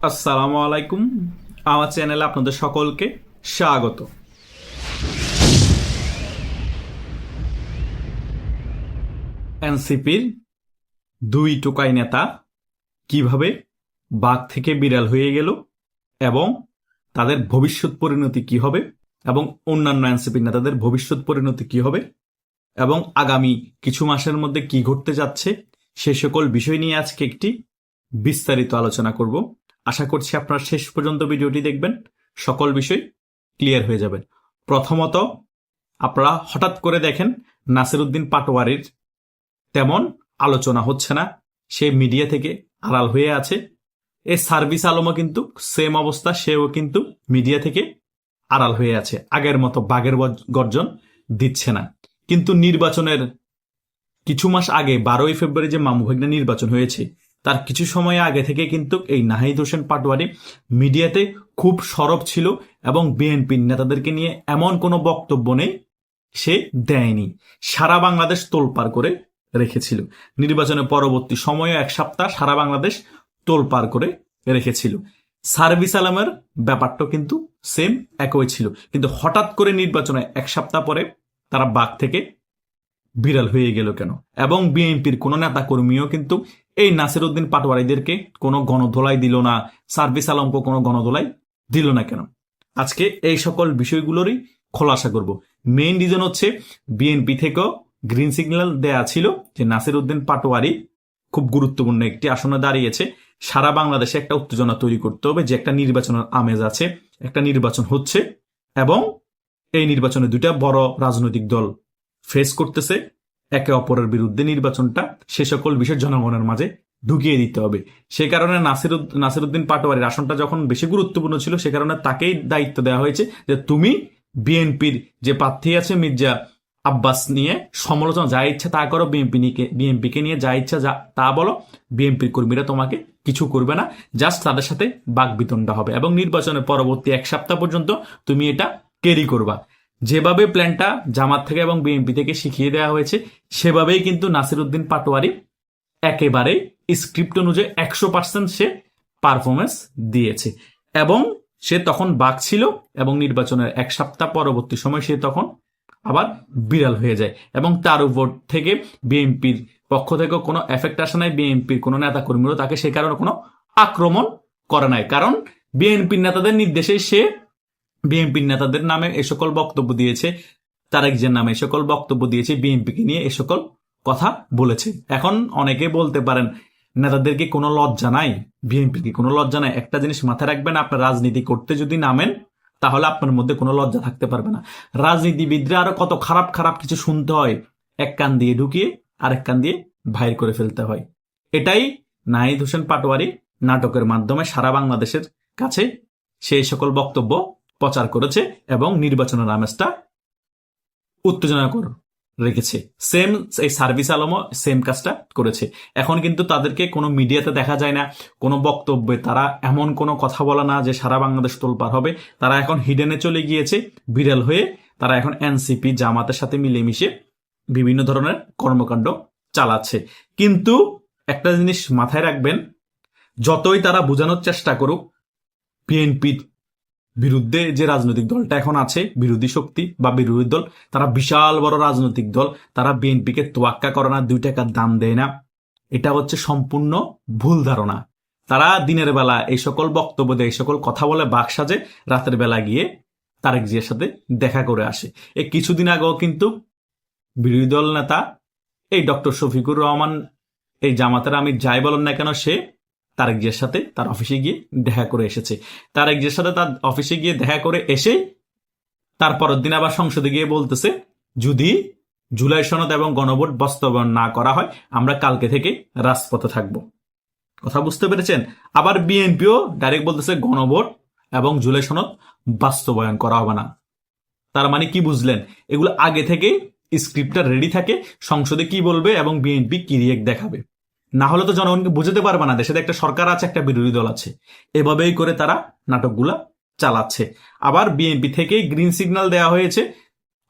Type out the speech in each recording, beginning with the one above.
আসসালামু আলাইকুম। আমার চ্যানেলে আপনাদের সকলকে স্বাগত। এনসিপির দুই টোকাই নেতা কিভাবে বাঘ থেকে বিড়াল হয়ে গেল এবং তাদের ভবিষ্যৎ পরিণতি কি হবে এবং অন্যান্য এনসিপির নেতাদের ভবিষ্যৎ পরিণতি কি হবে এবং আগামী কিছু মাসের মধ্যে কি ঘটতে যাচ্ছে সে সকল বিষয় নিয়ে আজকে একটি বিস্তারিত আলোচনা করব। আশা করছি আপনারা শেষ পর্যন্ত ভিডিওটি দেখবেন, সকল বিষয় ক্লিয়ার হয়ে যাবেন। প্রথমত, আপনারা হঠাৎ করে দেখেন নাসিরউদ্দিন পাটোয়ারির তেমন আলোচনা হচ্ছে না, সে মিডিয়া থেকে আড়াল হয়ে আছে। এই সার্ভিস আলমও কিন্তু সেম অবস্থা, সেও কিন্তু মিডিয়া থেকে আড়াল হয়ে আছে, আগের মতো বাঘের গর্জন দিচ্ছে না। কিন্তু নির্বাচনের কিছু মাস আগে 12ই ফেব্রুয়ারি যে মামু ভাগ্নে নির্বাচন হয়েছে তার কিছু সময় আগে থেকে কিন্তু এই নাহিদ হোসেন পাটোয়ারি মিডিয়াতে খুব সরব ছিল এবং বিএনপির নেতাদেরকে নিয়ে এমন কোনো বক্তব্য নেই সে দেয়নি। সারা বাংলাদেশ তোলপাড় করে রেখেছিল। নির্বাচনের পরবর্তী সময়ে এক সপ্তাহ সারা বাংলাদেশ তোলপাড় করে রেখেছিল। সার্ভিস আলমের ব্যাপারটা কিন্তু সেম একই ছিল, কিন্তু হঠাৎ করে নির্বাচনে এক সপ্তাহ পরে তারা বাঘ থেকে বিড়াল হয়ে গেল কেন? এবং বিএনপির কোন নেতা কর্মীও কিন্তু এই নাসিরউদ্দিন পাটোয়ারিদেরকে কোনো গণধোলাই দিল না, সার্ভিস আলমকে কোনো গণধোলাই দিল না কেন? আজকে এই সকল বিষয়গুলোরই খোলাসা করব। মেইন রিজন হচ্ছে বিএনপি থেকেও গ্রিন সিগন্যাল দেয়া ছিল যে নাসিরউদ্দিন পাটোয়ারি খুব গুরুত্বপূর্ণ একটি আসনে দাঁড়িয়েছে, সারা বাংলাদেশে একটা উত্তেজনা তৈরি করতে হবে যে একটা নির্বাচনের আমেজ আছে, একটা নির্বাচন হচ্ছে এবং এই নির্বাচনে দুইটা বড় রাজনৈতিক দল ফেস করতেছে একে অপরের বিরুদ্ধে। নির্বাচনটা সে সকল বিষয় জনগণের মাঝে ঢুকিয়ে দিতে হবে। সে কারণে নাসিরউদ্দিন পাটোয়ারির আসনটা যখন বেশি গুরুত্বপূর্ণ ছিল সে কারণে তাকেই দায়িত্ব দেওয়া হয়েছে যে তুমি বিএনপির যে প্রার্থী আছে মির্জা আব্বাস নিয়ে সমালোচনা যা ইচ্ছা তা করো, বিএনপিকে নিয়ে যা ইচ্ছা তা বলো, বিএনপির কর্মীরা তোমাকে কিছু করবে না, জাস্ট তাদের সাথে বাকবিতণ্ডা হবে এবং নির্বাচনের পরবর্তী এক সপ্তাহ পর্যন্ত তুমি এটা ক্যারি করবা। যেভাবে প্ল্যানটা জামাত থেকে এবং বিএনপি থেকে শিখিয়ে দেওয়া হয়েছে সেভাবেই কিন্তু নাসিরউদ্দিন পাটোয়ারি একেবারে স্ক্রিপ্ট অনুযায়ী 100% সে পারফরমেন্স দিয়েছে এবং সে তখন বাঘ ছিল এবং নির্বাচনের এক সপ্তাহ পরবর্তী সময় সে তখন আবার বিড়াল হয়ে যায় এবং তার উপর থেকে বিএনপির পক্ষ থেকে কোনো এফেক্ট আসে নাই, বিএনপির কোনো নেতা কর্মীরও তাকে সে কারণে কোনো আক্রমণ করে নাই, কারণ বিএনপির নেতাদের নির্দেশে সে বিএনপির নেতাদের নামে এ সকল বক্তব্য দিয়েছে, তারেক জিয়ার নামে এ সকল বক্তব্য দিয়েছে, বিএনপিকে নিয়ে এ সকল কথা বলেছে। এখন অনেকে বলতে পারেন নেতাদেরকে কোনো লজ্জা নাই, বিএনপির কি কোনো লজ্জা নাই? একটা জিনিস মাথায় রাখবেন, আপনার রাজনীতি করতে যদি নামেন তাহলে আপনার মধ্যে কোনো লজ্জা থাকতে পারবে না। রাজনীতিবিদরা আরো কত খারাপ খারাপ কিছু শুনতে হয়, এক কান দিয়ে ঢুকিয়ে আরেক কান দিয়ে বাইর করে ফেলতে হয়। এটাই নাহিদ হোসেন পাটোয়ারি নাটকের মাধ্যমে সারা বাংলাদেশের কাছে সেই সকল বক্তব্য প্রচার করেছে এবং নির্বাচনের আমেজটা উত্তেজনাকর রেখেছে। সেম এই সার্ভিস আলমও সেম কাজটা করেছে। এখন কিন্তু তাদেরকে কোনো মিডিয়াতে দেখা যায় না, কোনো বক্তব্যে তারা এমন কোনো কথা বলে না যে সারা বাংলাদেশ তোলপাড় হবে। তারা এখন হিডেনে চলে গিয়েছে বিড়াল হয়ে। তারা এখন এনসিপি জামাতের সাথে মিলেমিশে বিভিন্ন ধরনের কর্মকাণ্ড চালাচ্ছে। কিন্তু একটা জিনিস মাথায় রাখবেন, যতই তারা বোঝানোর চেষ্টা করুক বিএনপির বিরুদ্ধে যে রাজনৈতিক দলটা এখন আছে, বিরোধী শক্তি বা বিরোধী দল, তারা বিশাল বড় রাজনৈতিক দল, তারা বিএনপিকে তোয়াক্কা করে না, 2 টাকার দাম দেয় না। এটা হচ্ছে সম্পূর্ণ ভুল ধারণা। তারা দিনের বেলা এই সকল বক্তব্য দেয়, এই সকল কথা বলে বাক সাজে, রাতের বেলা গিয়ে তারেক জিয়ার সাথে দেখা করে আসে। এই কিছুদিন আগেও কিন্তু বিরোধী দল নেতা এই ডক্টর শফিকুর রহমান, এই জামাতের আমির যাই বলেন না কেন, সে তারেক জিয়ার সাথে তার অফিসে গিয়ে দেখা করে এসেছে। তারেক জিয়ার সাথে তার অফিসে গিয়ে দেখা করে এসে তার পরের দিন আবার সংসদে গিয়ে বলতেছে যদি জুলাই সনদ এবং গণভোট বাস্তবায়ন না করা হয় আমরা কালকে থেকে রাজপথে থাকব। কথা বুঝতে পেরেছেন? আবার বিএনপিও ডাইরেক্ট বলতেছে গণভোট এবং জুলাই সনদ বাস্তবায়ন করা হবে না। তার মানে কি বুঝলেন? এগুলো আগে থেকে স্ক্রিপ্টটা রেডি থাকে, সংসদে কি বলবে এবং বিএনপি কি রিয়েক্ট দেখাবে। না হলে তো জনগণকে বুঝতে পারবে না দেশে একটা সরকার আছে, একটা বিরোধী দল আছে। এভাবেই করে তারা নাটকগুলা চালাচ্ছে। আবার বিএনপি থেকেই গ্রিন সিগন্যাল দেওয়া হয়েছে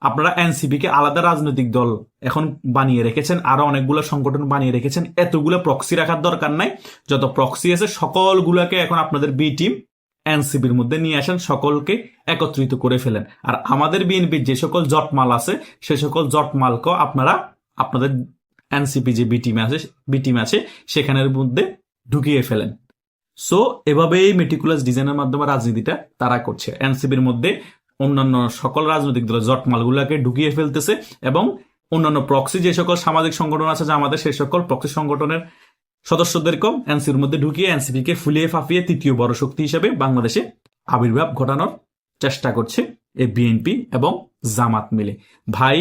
আপনারা এনসিপি কে আলাদা রাজনৈতিক দল এখন বানিয়ে রেখেছেন, আরো অনেকগুলো সংগঠন বানিয়ে রেখেছেন। এতগুলো প্রক্সি রাখার দরকার নাই। যত প্রক্সি আছে সকলগুলোকে এখন আপনাদের বি টিম এনসিপির মধ্যে নিয়ে আসেন, সকলকে একত্রিত করে ফেলেন। আর আমাদের বিএনপির যে সকল জটমাল আছে সে সকল জটমালকে আপনারা আপনাদের এনসিপি যে বি টিম আছে সেখানের মধ্যে ঢুকিয়ে ফেলেন। সো এভাবেই মেটিকুলাস ডিজাইনের মাধ্যমে রাজনীতিটা তারা করছে। এনসিপির মধ্যে অন্যান্য সকল রাজনৈতিক দলের জটমালগুলোকে ঢুকিয়ে ফেলতেছে এবং অন্যান্য প্রক্সি যে সকল সামাজিক সংগঠন আছে আমাদের সেই সকল প্রক্সি সংগঠনের সদস্যদেরকেও এনসিপির মধ্যে ঢুকিয়ে এনসিপি কে ফুলিয়ে ফাঁপিয়ে তৃতীয় বড় শক্তি হিসেবে বাংলাদেশে আবির্ভাব ঘটানোর চেষ্টা করছে এই বিএনপি এবং জামাত মিলে। ভাই,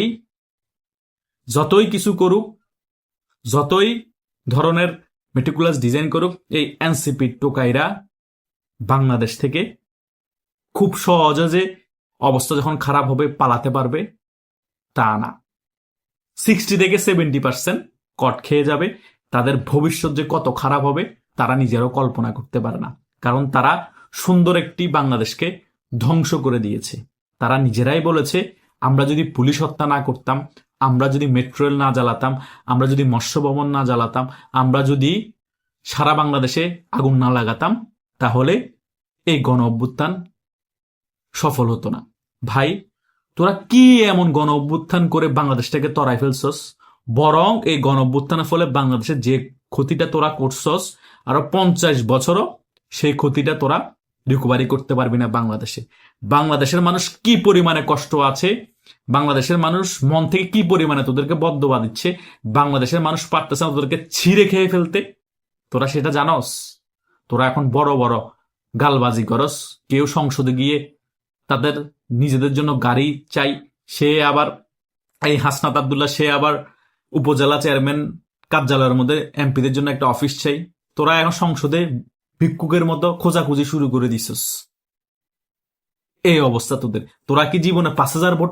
যতই কিছু করুক, যতই ধরনের মেটিকুলাস ডিজাইন করুক, এই এনসিপি টোকাইরা বাংলাদেশ থেকে খুব সহজে যে অবস্থা যখন খারাপ হবে পালাতে পারবে তা না। 60 থেকে 70% কট খেয়ে যাবে। তাদের ভবিষ্যৎ যে কত খারাপ হবে তারা নিজেরাও কল্পনা করতে পারে না, কারণ তারা সুন্দর একটি বাংলাদেশকে ধ্বংস করে দিয়েছে। তারা নিজেরাই বলেছে, আমরা যদি পুলিশ হত্যা না করতাম, আমরা যদি মেট্রো রেল না জ্বালাতাম, আমরা যদি মৎস্য ভবন না জ্বালাতাম, আমরা যদি সারা বাংলাদেশে আগুন না লাগাতাম, তাহলে এই গণ অভ্যুত্থান সফল হতো না। ভাই, তোরা কি এমন গণ অভ্যুত্থান করে বাংলাদেশটাকে তরাই ফেলছস? বরং এই গণ অভ্যুত্থানের ফলে বাংলাদেশের যে ক্ষতিটা তোরা করছস, আরো 50 বছরও সেই ক্ষতিটা তোরা রিকভারি করতে পারবি না বাংলাদেশে। বাংলাদেশের মানুষ কি পরিমাণে কষ্ট আছে, বাংলাদেশের মানুষ মন থেকে কি পরিমাণে তোদেরকে বদ্ধবা দিচ্ছে, বাংলাদেশের মানুষ পারতেছে না তোদেরকে ছিঁড়ে খেয়ে ফেলতে, তোরা সেটা জানস? তোরা এখন বড় বড় গালবাজি করস। কেউ সংসদে গিয়ে তাদের নিজেদের জন্য গাড়ি চাই, সে আবার এই হাসনাত আব্দুল্লাহ সে আবার উপজেলা চেয়ারম্যান কার্যালয়ের মধ্যে এমপিদের জন্য একটা অফিস চাই। তোরা এখন সংসদে ভিক্ষুকের মতো খোঁজাখুঁজি শুরু করে দিছস। এই অবস্থা তোদের। তোরা কি জীবনে 5000 ভোট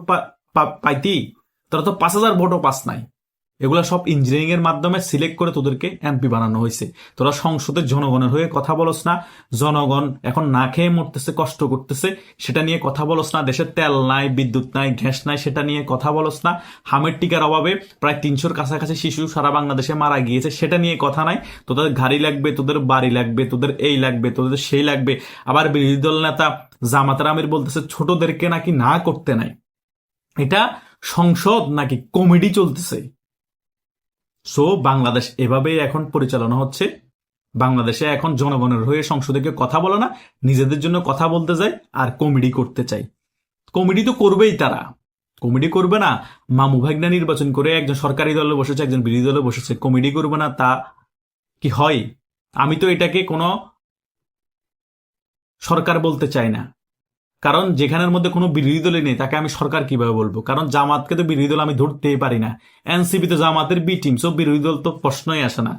পাইতি? তোরা তো 5000 ভোটও পাস নাই। এগুলা সব ইঞ্জিনিয়ারিং এর মাধ্যমে সিলেক্ট করে তোদেরকে এমপি বানানো হয়েছে। তোরা সংসদে জনগণের হয়ে কথা বলস না। জনগণ এখন না খেয়ে মরতেছে, কষ্ট করতেছে, সেটা নিয়ে কথা বলস না। দেশের তেল নাই, বিদ্যুৎ নাই, গ্যাস নাই, সেটা নিয়ে কথা বলস না। হামের টিকার অভাবে প্রায় 300-র কাছাকাছি শিশু সারা বাংলাদেশে মারা গিয়েছে, সেটা নিয়ে কথা নাই। তোদের গাড়ি লাগবে, তোদের বাড়ি লাগবে, তোদের এই লাগবে, তোদের সেই লাগবে। আবার বিরোধী দল নেতা জামাতের আমির বলতেছে ছোটদেরকে নাকি না করতে নাই। এটা সংসদ নাকি কমেডি চলতেছে? সো বাংলাদেশ এভাবেই এখন পরিচালনা হচ্ছে। বাংলাদেশে এখন জনগণের হয়ে সংসদে কেউ কথা বলে না, নিজেদের জন্য কথা বলতে যায় আর কমেডি করতে চাই। কমেডি তো করবেই তারা, কমেডি করবে না? মামু ভাগ্না নির্বাচন করে একজন সরকারি দলে বসেছে, একজন বিরোধী দলে বসেছে, কমেডি করবে না তা কি হয়? আমি তো এটাকে কোনো সরকার বলতে চাই না, কারণ যেখানের মধ্যে কোনো বিরোধী দলই নেই তাকে আমি সরকার কিভাবে বলবো? কারণ জামাতকে তো বিরোধী দল আমি ধরতেই পারি না। এনসিপি তো জামাতের বি টিম, সো বিরোধী দল তো প্রশ্নই আসে না।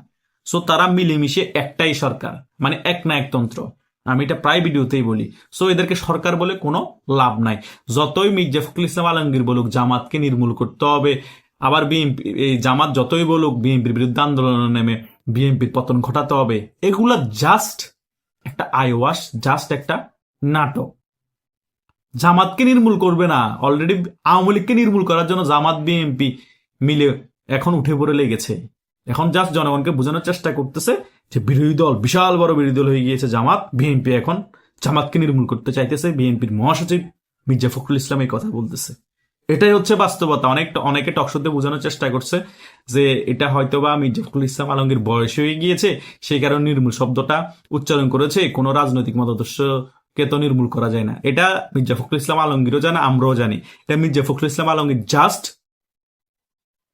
সো তারা মিলেমিশে একটাই সরকার, মানে এক না একতন্ত্র। আমি এটা প্রায় ভিডিওতেই বলি। সো এদেরকে সরকার বলে কোনো লাভ নাই। যতই মির্জা ফখরুল ইসলাম আলমগীর বলুক জামাতকে নির্মূল করতে হবে, আবার বিএনপি জামাত যতই বলুক বিএনপির বিরুদ্ধে আন্দোলনে নেমে বিএনপির পতন ঘটাতে হবে, এগুলা জাস্ট একটা আইওয়াশ, জাস্ট একটা নাটক। জামাতকে নির্মূল করবে না, অলরেডি আওয়ামী লীগকে নির্মূল করার জন্য জামাত বিএনপি মিলে এখন উঠে পড়ে লেগেছে। এখন জাস্ট জনগণকে বোঝানোর চেষ্টা করতেছে যে বিরোধী দল, বিশাল বড় বিরোধী দল হয়ে গিয়েছে জামাত। বিএনপি এখন জামাতকে নির্মূল করতে চাইতেছে। বিএনপির মহাসচিব মির্জা ফখরুল ইসলাম এই কথা বলতেছে। এটাই হচ্ছে বাস্তবতা। অনেকে টকশোতে বোঝানোর চেষ্টা করছে যে এটা হয়তোবা মির্জা ফখরুল ইসলাম আলমগীর বয়স হয়ে গিয়েছে, সেই কারণে নির্মূল শব্দটা উচ্চারণ করেছে। কোনো রাজনৈতিক মতাদর্শ কে তো নির্মূল করা যায় না। এটা মির্জা ফখরুল ইসলাম আলমগীরও জানে, আমরাও জানি। এটা মির্জা ফখরুল ইসলাম আলমগীর জাস্ট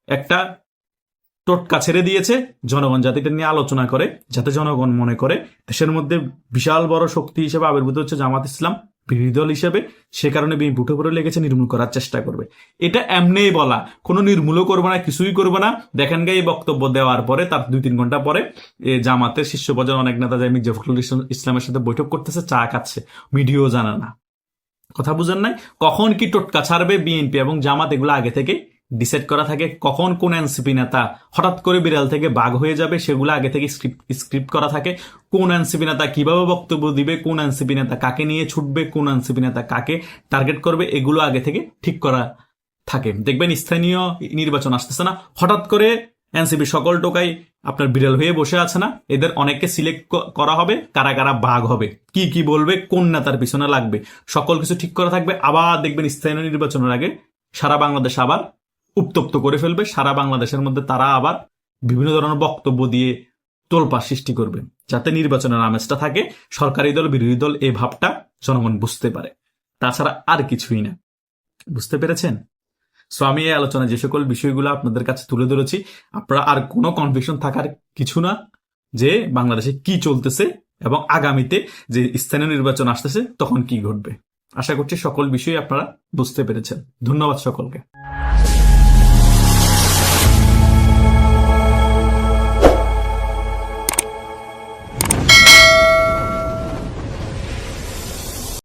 একটা টোটকা ছেড়ে দিয়েছে জনগণ যাতে এটা নিয়ে আলোচনা করে, যাতে জনগণ মনে করে দেশের মধ্যে বিশাল বড় শক্তি হিসেবে আবির্ভূত হচ্ছে জামাত ইসলাম বিরোধী দল হিসেবে। সে কারণে বিএনপি উঠে পড়ে লেগেছে, নির্মূল করার চেষ্টা করবে। এটা এমনিই বলা, কোনো নির্মূলও করবে না, কিছুই করবে না। দেখেন গে এই বক্তব্য দেওয়ার পরে তার 2-3 ঘন্টা পরে জামাতের শীর্ষ পর্যায়ের অনেক নেতা যায় মির্জা ফখরুল ইসলামের সাথে বৈঠক করতেছে, চা খাচ্ছে, মিডিয়াও জানে না। কথা বুঝেন নাই? কখন কি টোটকা ছাড়বে বিএনপি এবং জামাত এগুলো আগে থেকে ডিসাইড করা থাকে। কখন কোন এনসিপি নেতা হঠাৎ করে বিড়াল থেকে বাঘ হয়ে যাবে সেগুলো আগে থেকে স্ক্রিপ্ট করা থাকে। কোন এনসিপি নেতা কিভাবে বক্তব্য দিবে, কোন এনসিপি নেতা কাকে নিয়ে ছুটবে, কোন এনসিপি নেতা কাকে টার্গেট করবে, এগুলো আগে থেকে ঠিক করা থাকে। দেখবেন স্থানীয় নির্বাচন আসতেছে না, হঠাৎ করে এনসিপি সকল টোকাই আপনার বিড়াল হয়ে বসে আছে না, এদের অনেককে সিলেক্ট করা হবে, কারা কারা বাঘ হবে, কি কি বলবে, কোন নেতার পিছনে লাগবে, সকল কিছু ঠিক করা থাকবে। আবার দেখবেন স্থানীয় নির্বাচনের আগে সারা বাংলাদেশ আবার উত্তপ্ত করে ফেলবে, সারা বাংলাদেশের মধ্যে তারা আবার বিভিন্ন ধরনের বক্তব্য দিয়ে তোলপাড় সৃষ্টি করবে, যাতে নির্বাচনের আমেজটা থাকে, সরকারি দল বিরোধী দল এই ভাবটা জনগণ বুঝতে পারে। তাছাড়া আর কিছুই না। বুঝতে পেরেছেন? সো আমি এই আলোচনায় যে সকল বিষয়গুলো আপনাদের কাছে তুলে ধরেছি, আপনারা আর কোনো কনফিউশন থাকার কিছু না যে বাংলাদেশে কি চলতেছে এবং আগামীতে যে স্থানীয় নির্বাচন আসতেছে তখন কি ঘটবে। আশা করছি সকল বিষয় আপনারা বুঝতে পেরেছেন। ধন্যবাদ সকলকে।